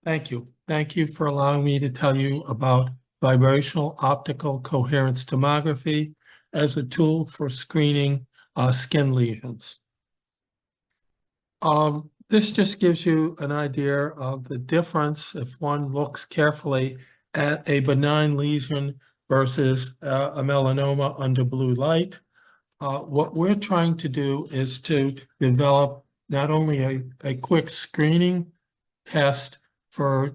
Thank you. Thank you for allowing me to tell you about vibrational optical coherence tomography as a tool for screening skin lesions. This just gives you an idea of the difference if one looks carefully at a benign lesion versus a melanoma under blue light. What we're trying to do is to develop not only a quick screening test for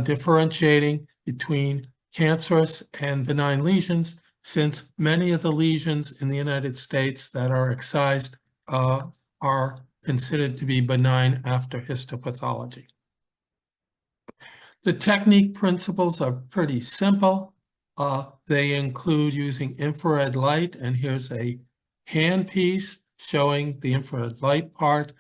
differentiating between cancerous and benign lesions, since many of the lesions in the United States that are excised are considered to be benign after histopathology. The technique principles are pretty simple. They include using infrared light, and here's a handpiece showing the infrared light part,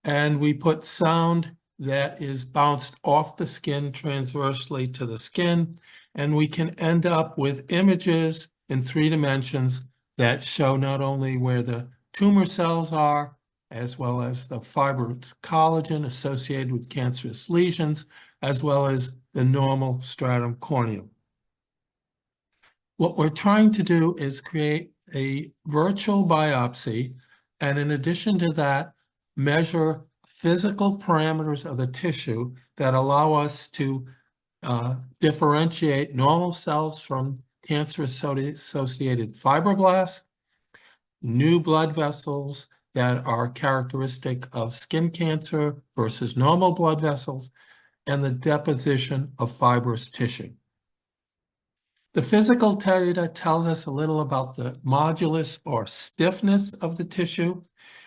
and we put sound that is bounced off the skin transversely to the skin, and we can end up with images in 3 dimensions that show not only where the tumor cells are, as well as the fibrous collagen associated with cancerous lesions, as well as the normal stratum corneum. What we're trying to do is create a virtual biopsy, and in addition to that, measure physical parameters of the tissue that allow us to differentiate normal cells from cancer-associated fibroblasts, new blood vessels that are characteristic of skin cancer versus normal blood vessels, and the deposition of fibrous tissue. The physical data tells us a little about the modulus or stiffness of the tissue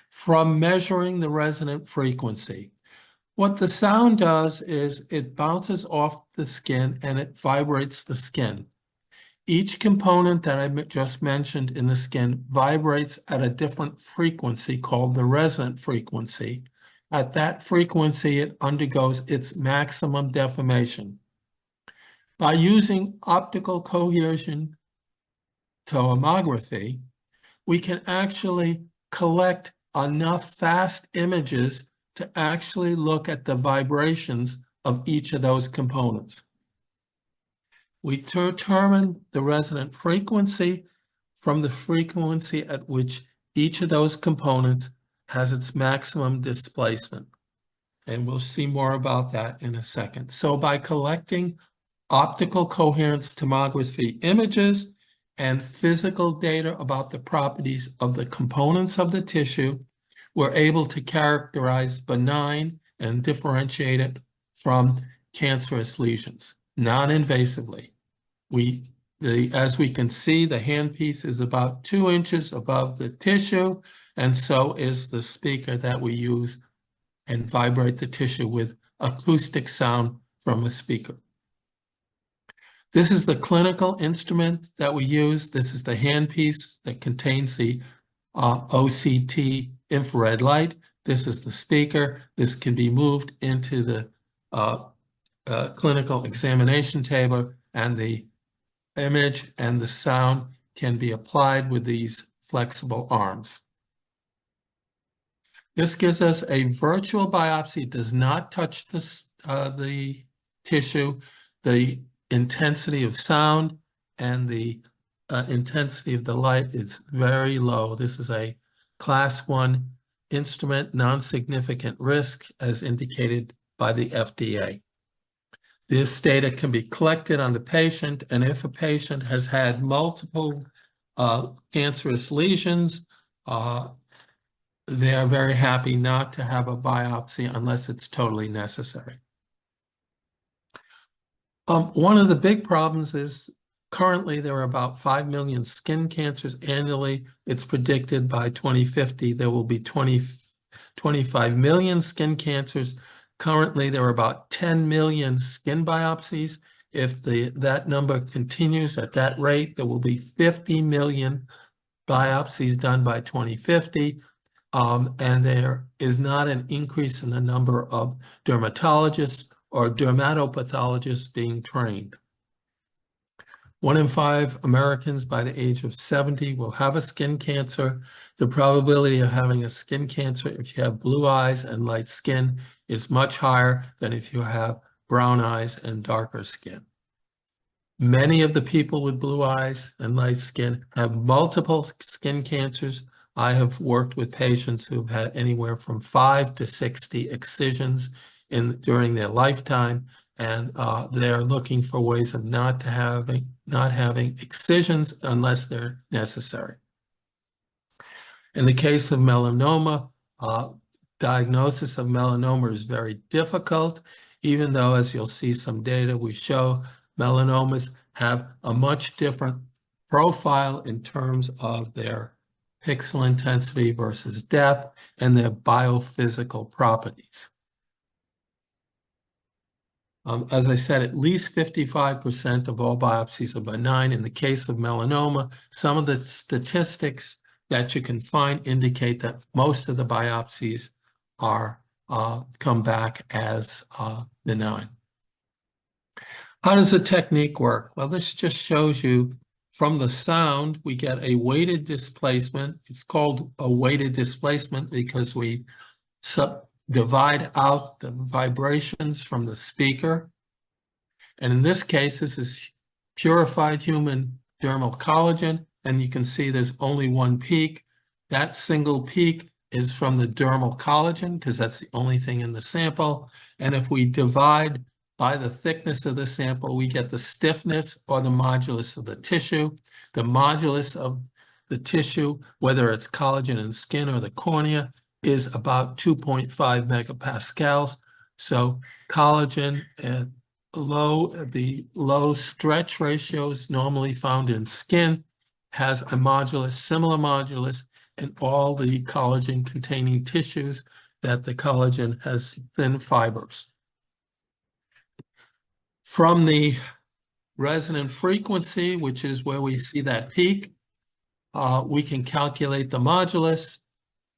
from measuring the resonant frequency. What the sound does is it bounces off the skin and it vibrates the skin. Each component that I just mentioned in the skin vibrates at a different frequency called the resonant frequency. At that frequency, it undergoes its maximum deformation. By using optical cohesion tomography, we can actually collect enough fast images to actually look at the vibrations of each of those components. We determine the resonant frequency from the frequency at which each of those components has its maximum displacement. And we'll see more about that in a second. So by collecting optical coherence tomography images and physical data about the properties of the components of the tissue, we're able to characterize benign and differentiate it from cancerous lesions non-invasively. As we can see, the handpiece is about 2 inches above the tissue, and so is the speaker that we use and vibrate the tissue with acoustic sound from a speaker. This is the clinical instrument that we use. This is the handpiece that contains the OCT infrared light. This is the speaker. This can be moved into the clinical examination table, and the image and the sound can be applied with these flexible arms. This gives us a virtual biopsy. It does not touch the tissue. The intensity of sound and the intensity of the light is very low. This is a class 1 instrument, non-significant risk as indicated by the FDA. This data can be collected on the patient, and if a patient has had multiple cancerous lesions, they are very happy not to have a biopsy unless it's totally necessary. One of the big problems is currently there are about 5 million skin cancers annually. It's predicted by 2050 there will be 25 million skin cancers. Currently, there are about 10 million skin biopsies. If that number continues at that rate, there will be 50 million biopsies done by 2050. And there is not an increase in the number of dermatologists or dermatopathologists being trained. 1 in 5 Americans by the age of 70 will have a skin cancer. The probability of having a skin cancer if you have blue eyes and light skin is much higher than if you have brown eyes and darker skin. Many of the people with blue eyes and light skin have multiple skin cancers. I have worked with patients who've had anywhere from 5 to 60 excisions during their lifetime, and they're looking for ways of not having excisions unless they're necessary. In the case of melanoma, diagnosis of melanoma is very difficult, even though, as you'll see some data we show, melanomas have a much different profile in terms of their pixel intensity versus depth and their biophysical properties. As I said, at least 55% of all biopsies are benign. In the case of melanoma, some of the statistics that you can find indicate that most of the biopsies are come back as benign. How does the technique work? Well, this just shows you from the sound, we get a weighted displacement. It's called a weighted displacement because we divide out the vibrations from the speaker. And in this case, this is purified human dermal collagen. And you can see there's only one peak. That single peak is from the dermal collagen because that's the only thing in the sample. And if we divide by the thickness of the sample, we get the stiffness or the modulus of the tissue. The modulus of the tissue, whether it's collagen and skin or the cornea, is about 2.5 megapascals. So collagen and the low stretch ratios normally found in skin has a modulus, similar modulus in all the collagen containing tissues that the collagen has thin fibers. From the resonant frequency, which is where we see that peak, we can calculate the modulus.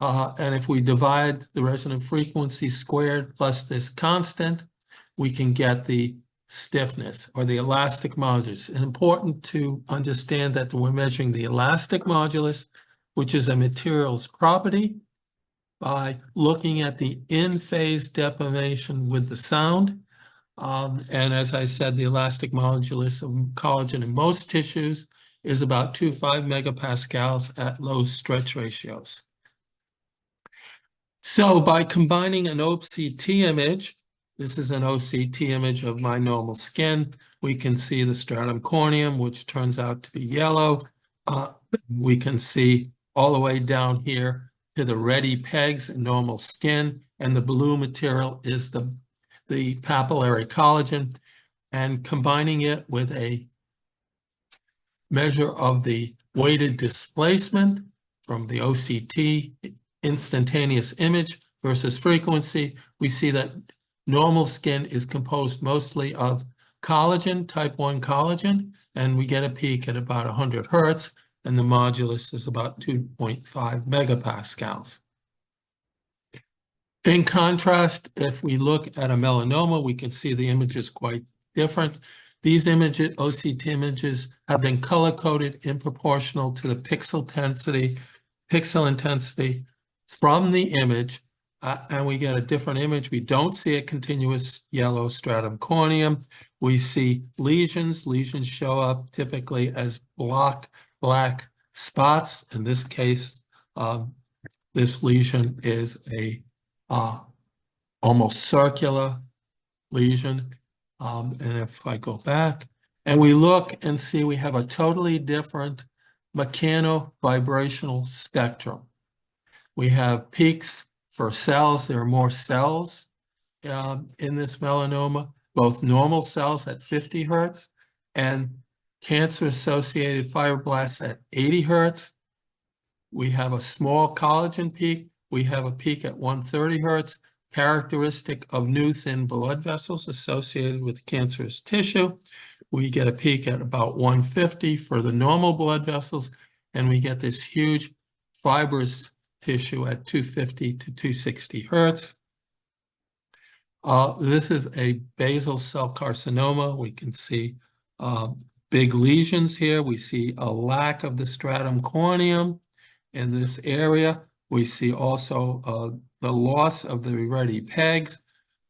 And if we divide the resonant frequency squared plus this constant, we can get the stiffness or the elastic modulus. It's important to understand that we're measuring the elastic modulus, which is a material's property, by looking at the in-phase deformation with the sound. And as I said, the elastic modulus of collagen in most tissues is about 2.5 megapascals at low stretch ratios. So by combining an OCT image, this is an OCT image of my normal skin, we can see the stratum corneum, which turns out to be yellow. We can see all the way down here to the reddy pegs in normal skin, and the blue material is the papillary collagen, and combining it with a measure of the weighted displacement from the OCT instantaneous image versus frequency, we see that normal skin is composed mostly of collagen, type 1 collagen, and we get a peak at about 100 hertz, and the modulus is about 2.5 megapascals. In contrast, if we look at a melanoma, we can see the image is quite different. These images, OCT images, have been color-coded in proportional to the pixel intensity from the image, and we get a different image. We don't see a continuous yellow stratum corneum. We see lesions. Lesions show up typically as black spots. In this case, this lesion is a almost circular lesion. And if I go back and we look and see, we have a totally different mechano-vibrational spectrum. We have peaks for cells. There are more cells in this melanoma, both normal cells at 50 hertz and cancer-associated fibroblasts at 80 hertz. We have a small collagen peak. We have a peak at 130 hertz, characteristic of new thin blood vessels associated with cancerous tissue. We get a peak at about 150 for the normal blood vessels, and we get this huge fibrous tissue at 250 to 260 hertz. This is a basal cell carcinoma. We can see big lesions here. We see a lack of the stratum corneum in this area. We see also the loss of the reddy pegs.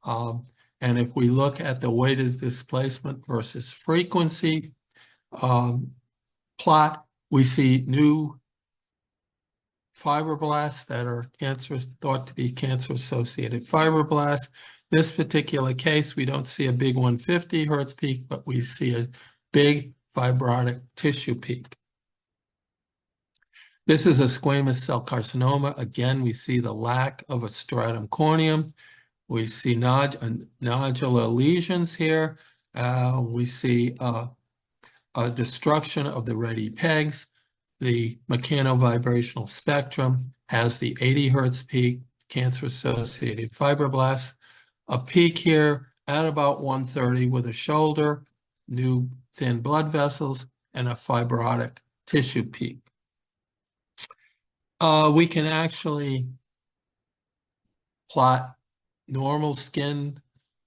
And if we look at the weighted displacement versus frequency plot, we see new fibroblasts that are cancerous, thought to be cancer-associated fibroblasts. This particular case, we don't see a big 150 hertz peak, but we see a big fibrotic tissue peak. This is a squamous cell carcinoma. Again, we see the lack of a stratum corneum. We see nodular lesions here. We see a destruction of the ready pegs. The mechanovibrational spectrum has the 80 hertz peak, cancer-associated fibroblasts. A peak here at about 130 with a shoulder, new thin blood vessels, and a fibrotic tissue peak. We can actually plot normal skin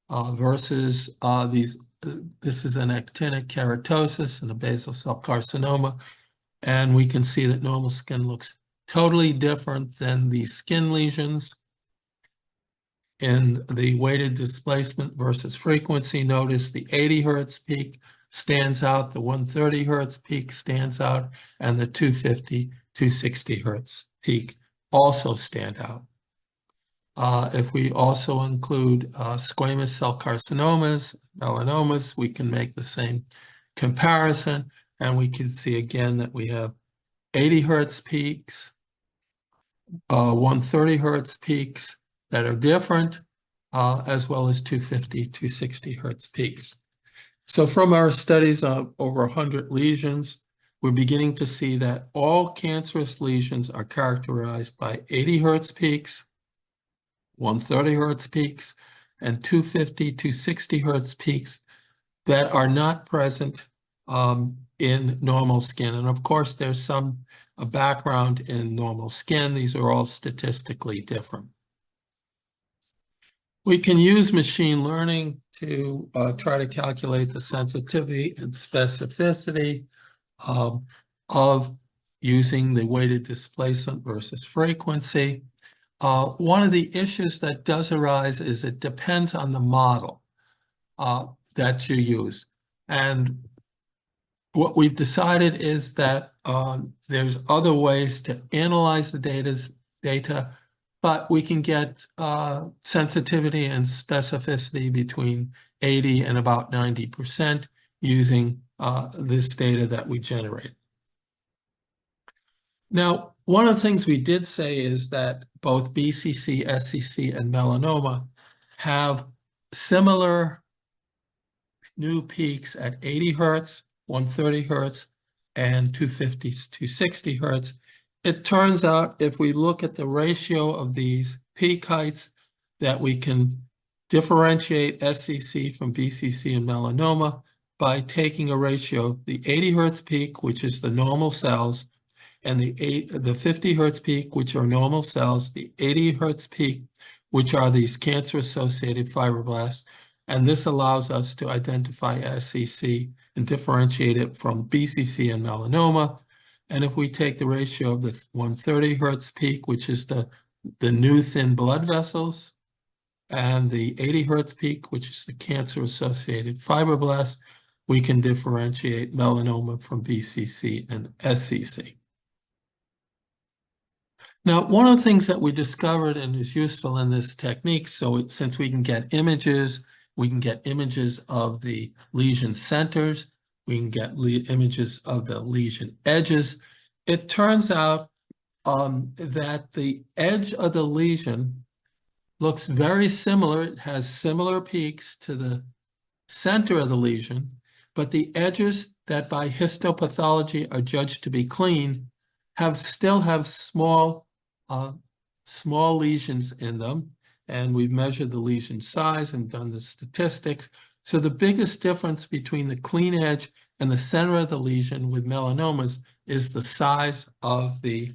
versus this is an actinic keratosis and a basal cell carcinoma. And we can see that normal skin looks totally different than the skin lesions. In the weighted displacement versus frequency, notice the 80 hertz peak stands out, the 130 hertz peak stands out, and the 250, 260 hertz peak also stand out. If we also include squamous cell carcinomas, melanomas, we can make the same comparison, and we can see again that we have 80 hertz peaks, 130 hertz peaks that are different, as well as 250, 260 hertz peaks. So from our studies of over 100 lesions, we're beginning to see that all cancerous lesions are characterized by 80 hertz peaks, 130 hertz peaks, and 250, 260 hertz peaks that are not present in normal skin. And of course, there's some background in normal skin. These are all statistically different. We can use machine learning to try to calculate the sensitivity and specificity of using the weighted displacement versus frequency. One of the issues that does arise is it depends on the model that you use. And what we've decided is that there's other ways to analyze the data, but we can get sensitivity and specificity between 80 and about 90% using this data that we generate. Now, one of the things we did say is that both BCC, SCC, and melanoma have similar new peaks at 80 hertz, 130 hertz, and 250, 260 hertz. It turns out if we look at the ratio of these peak heights that we can differentiate SCC from BCC and melanoma by taking a ratio of the 80 hertz peak, which is the normal cells, and the 50 hertz peak, which are normal cells, the 80 hertz peak, which are these cancer-associated fibroblasts. And this allows us to identify SCC and differentiate it from BCC and melanoma. And if we take the ratio of the 130 hertz peak, which is the new thin blood vessels, and the 80 hertz peak, which is the cancer-associated fibroblasts, we can differentiate melanoma from BCC and SCC. Now, one of the things that we discovered and is useful in this technique, since we can get images of the lesion centers, we can get images of the lesion edges. It turns out that the edge of the lesion looks very similar. It has similar peaks to the center of the lesion, but the edges that by histopathology are judged to be clean still have small lesions in them, and we've measured the lesion size and done the statistics. So the biggest difference between the clean edge and the center of the lesion with melanomas is the size of the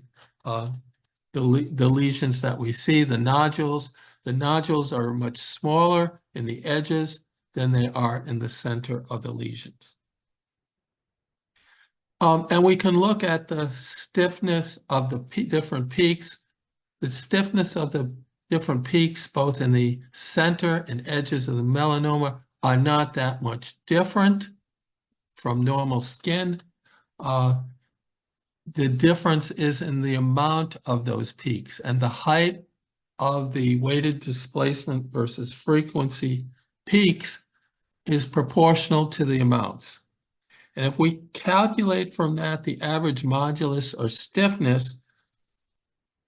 lesions that we see, the nodules. The nodules are much smaller in the edges than they are in the center of the lesions. And we can look at the stiffness of the different peaks. The stiffness of the different peaks, both in the center and edges of the melanoma, are not that much different from normal skin. The difference is in the amount of those peaks, and the height of the weighted displacement versus frequency peaks is proportional to the amounts. And if we calculate from that the average modulus or stiffness,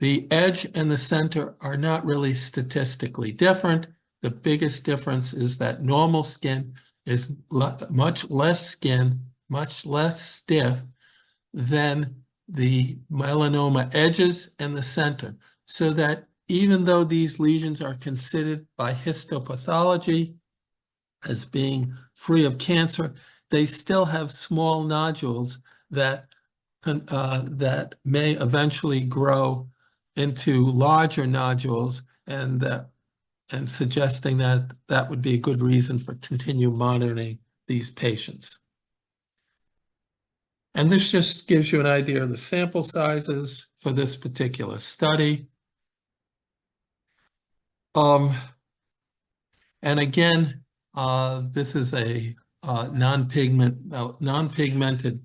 the edge and the center are not really statistically different. The biggest difference is that normal skin is much less stiff than the melanoma edges and the center. So that even though these lesions are considered by histopathology as being free of cancer, they still have small nodules that may eventually grow into larger nodules, and suggesting that that would be a good reason for continued monitoring these patients. And this just gives you an idea of the sample sizes for this particular study. And again, this is a non-pigmented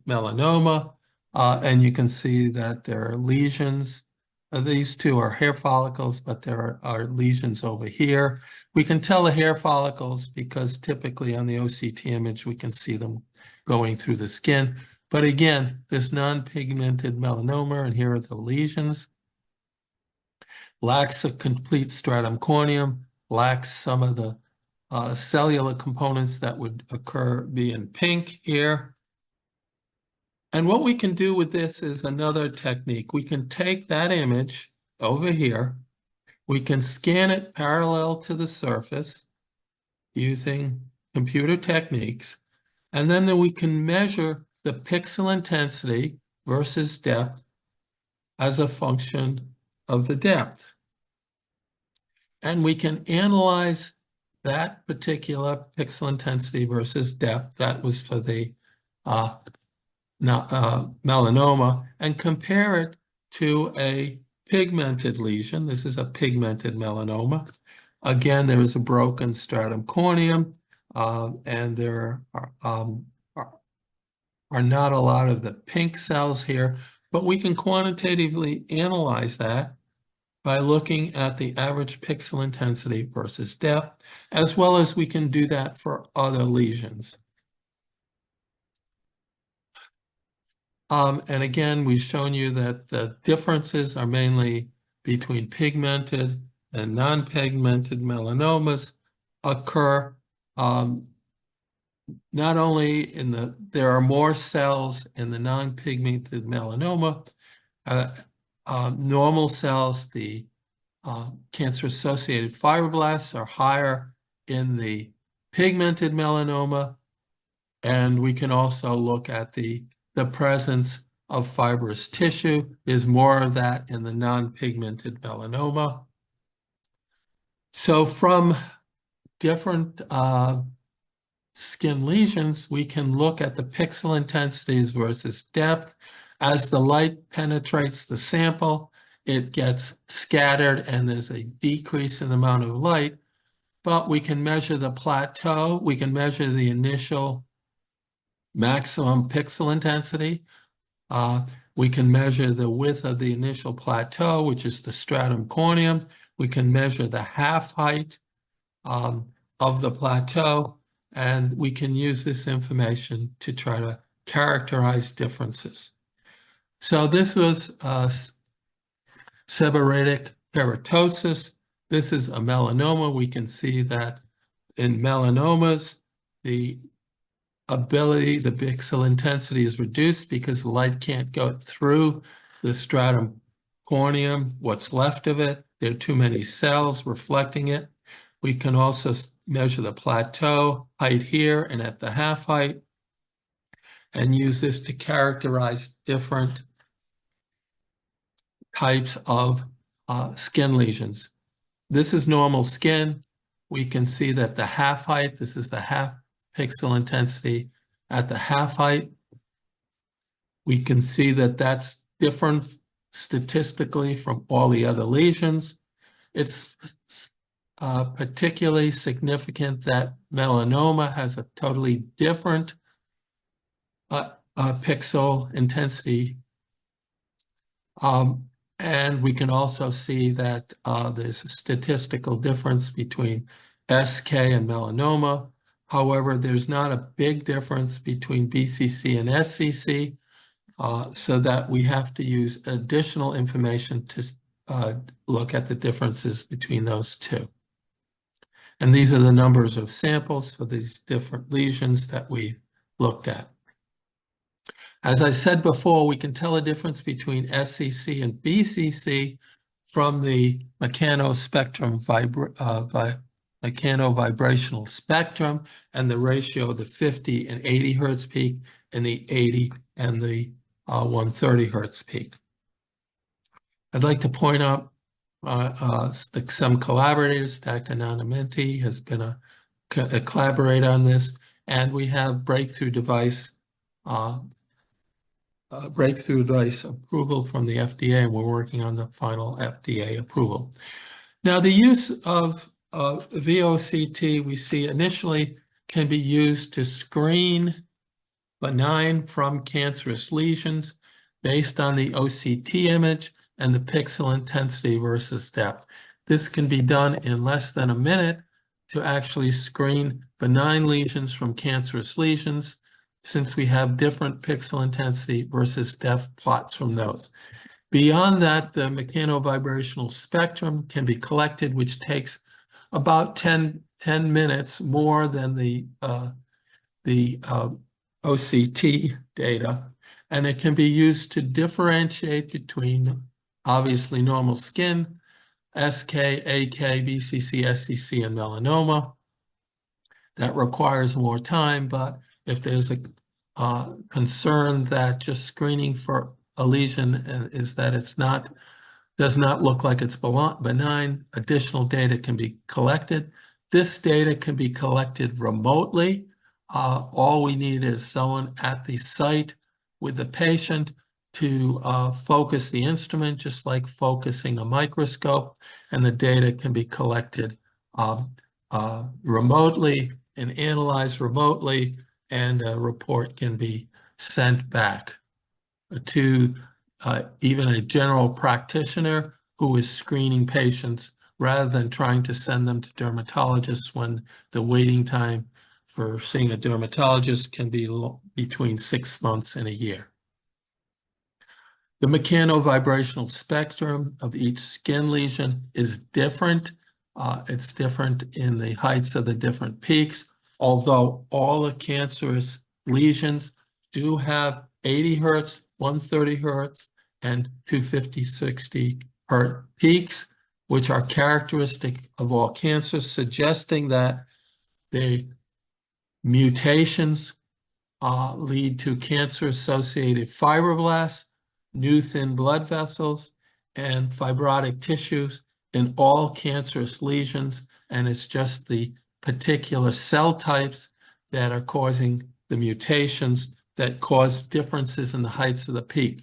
melanoma, and you can see that there are lesions. These two are hair follicles, but there are lesions over here. We can tell the hair follicles because typically on the OCT image, we can see them going through the skin. But again, this non-pigmented melanoma, and here are the lesions, lacks a complete stratum corneum, lacks some of the cellular components that would be in pink here. And what we can do with this is another technique. We can take that image over here, we can scan it parallel to the surface using computer techniques, and then we can measure the pixel intensity versus depth as a function of the depth. And we can analyze that particular pixel intensity versus depth, that was for the melanoma, and compare it to a pigmented lesion. This is a pigmented melanoma. Again, there is a broken stratum corneum, and there are not a lot of the pink cells here, but we can quantitatively analyze that by looking at the average pixel intensity versus depth, as well as we can do that for other lesions. And again, we've shown you that the differences are mainly between pigmented and non-pigmented melanomas occur not only there are more cells in the non-pigmented melanoma, normal cells, the cancer-associated fibroblasts are higher in the pigmented melanoma, and we can also look at the presence of fibrous tissue. There's more of that in the non-pigmented melanoma. So from different skin lesions, we can look at the pixel intensities versus depth. As the light penetrates the sample, it gets scattered and there's a decrease in the amount of light, but we can measure the plateau. We can measure the initial maximum pixel intensity. We can measure the width of the initial plateau, which is the stratum corneum. We can measure the half height of the plateau, and we can use this information to try to characterize differences. So this was seborrheic keratosis. This is a melanoma. We can see that in melanomas, the pixel intensity is reduced because the light can't go through the stratum corneum, what's left of it. There are too many cells reflecting it. We can also measure the plateau height here and at the half height, and use this to characterize different types of skin lesions. This is normal skin. We can see that the half height, this is the half pixel intensity at the half height. We can see that that's different statistically from all the other lesions. It's particularly significant that melanoma has a totally different pixel intensity. And we can also see that there's a statistical difference between SK and melanoma. However, there's not a big difference between BCC and SCC, so that we have to use additional information to look at the differences between those two. And these are the numbers of samples for these different lesions that we looked at. As I said before, we can tell a difference between SCC and BCC from the mechanovibrational spectrum and the ratio of the 50 and 80 hertz peak and the 80 and the 130 hertz peak. I'd like to point out some collaborators. Dr. Nanamenti has been a collaborator on this, and we have breakthrough device approval from the FDA, and we're working on the final FDA approval. Now, the use of VOCT, we see initially can be used to screen benign from cancerous lesions based on the OCT image and the pixel intensity versus depth. This can be done in less than a minute to actually screen benign lesions from cancerous lesions, since we have different pixel intensity versus depth plots from those. Beyond that, the mechanovibrational spectrum can be collected, which takes about 10 minutes more than the OCT data, and it can be used to differentiate between obviously normal skin, SK, AK, BCC, SCC, and melanoma. That requires more time, but if there's a concern that just screening for a lesion is that does not look like it's benign, additional data can be collected. This data can be collected remotely. All we need is someone at the site with the patient to focus the instrument, just like focusing a microscope, and the data can be collected remotely and analyzed remotely, and a report can be sent back to even a general practitioner who is screening patients, rather than trying to send them to dermatologists when the waiting time for seeing a dermatologist can be between 6 months and a year. The mechanovibrational spectrum of each skin lesion is different. It's different in the heights of the different peaks, although all the cancerous lesions do have 80 hertz, 130 hertz, and 250, 60 hertz peaks, which are characteristic of all cancers, suggesting that the mutations lead to cancer-associated fibroblasts, new thin blood vessels, and fibrotic tissues in all cancerous lesions, and it's just the particular cell types that are causing the mutations that cause differences in the heights of the peak.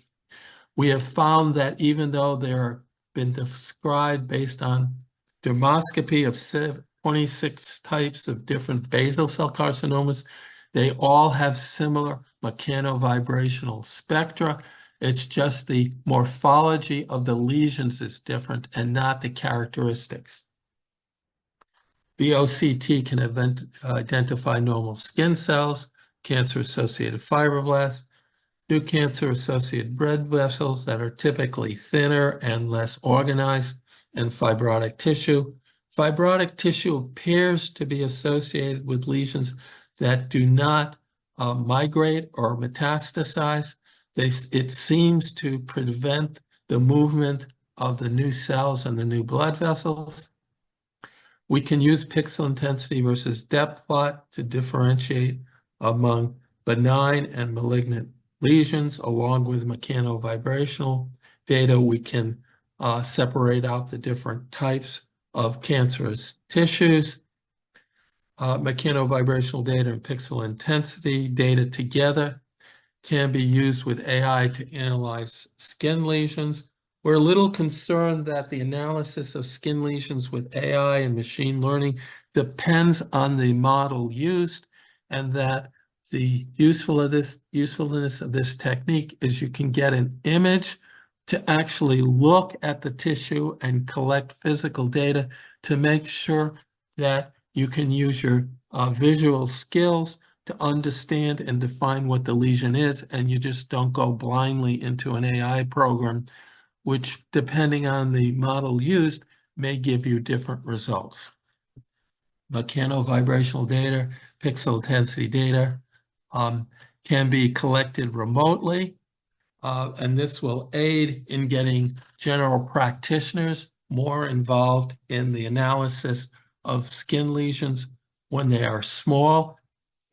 We have found that even though there have been described based on dermoscopy of 26 types of different basal cell carcinomas, they all have similar mechanovibrational spectra. It's just the morphology of the lesions is different and not the characteristics. The OCT can identify normal skin cells, cancer-associated fibroblasts, new cancer-associated blood vessels that are typically thinner and less organized, and fibrotic tissue. Fibrotic tissue appears to be associated with lesions that do not migrate or metastasize. It seems to prevent the movement of the new cells and the new blood vessels. We can use pixel intensity versus depth plot to differentiate among benign and malignant lesions. Along with mechanovibrational data, we can separate out the different types of cancerous tissues. Mechanovibrational data and pixel intensity data together can be used with AI to analyze skin lesions, We're a little concerned that the analysis of skin lesions with AI and machine learning depends on the model used, and that the usefulness of this technique is you can get an image to actually look at the tissue and collect physical data to make sure that you can use your visual skills to understand and define what the lesion is, and you just don't go blindly into an AI program, which, depending on the model used, may give you different results. Mechanovibrational data, pixel intensity data can be collected remotely, and this will aid in getting general practitioners more involved in the analysis of skin lesions when they are small.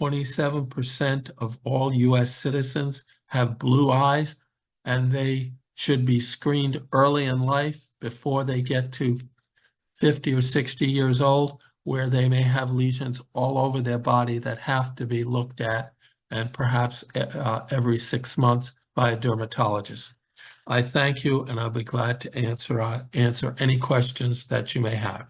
27% of all US citizens have blue eyes, and they should be screened early in life before they get to 50 or 60 years old, where they may have lesions all over their body that have to be looked at, and perhaps every 6 months by a dermatologist. I thank you, and I'll be glad to answer any questions that you may have.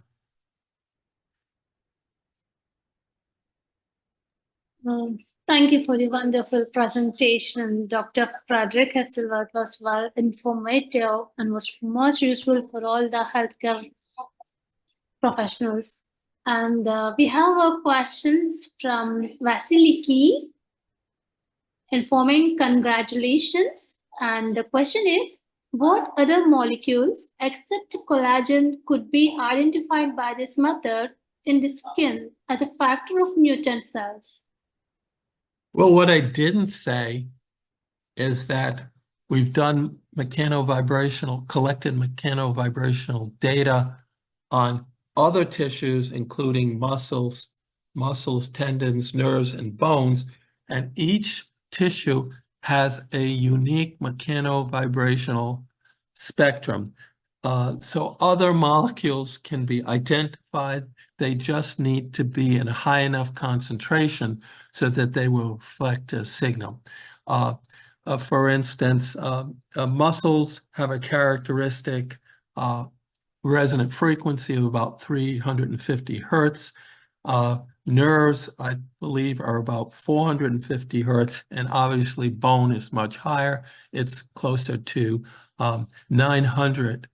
Thank you for the wonderful presentation, Dr. Frederick H Silver. It was well informative and was much useful for all the healthcare professionals. And we have questions from Vasiliki informing congratulations. And the question is, what other molecules except collagen could be identified by this method in the skin as a factor of mutant cells? Well, what I didn't say is that we've done collected mechanovibrational data on other tissues, including muscles, tendons, nerves, and bones, and each tissue has a unique mechanovibrational spectrum. So other molecules can be identified. They just need to be in a high enough concentration so that they will reflect a signal. For instance, muscles have a characteristic resonant frequency of about 350 hertz. Nerves, I believe, are about 450 hertz, and obviously bone is much higher. It's closer to 900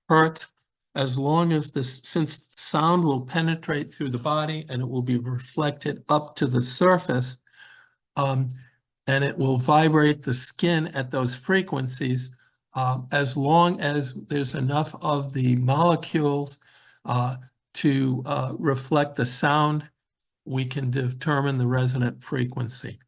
hertz. As long as since sound will penetrate through the body and it will be reflected up to the surface, and it will vibrate the skin at those frequencies, as long as there's enough of the molecules to reflect the sound, we can determine the resonant frequency.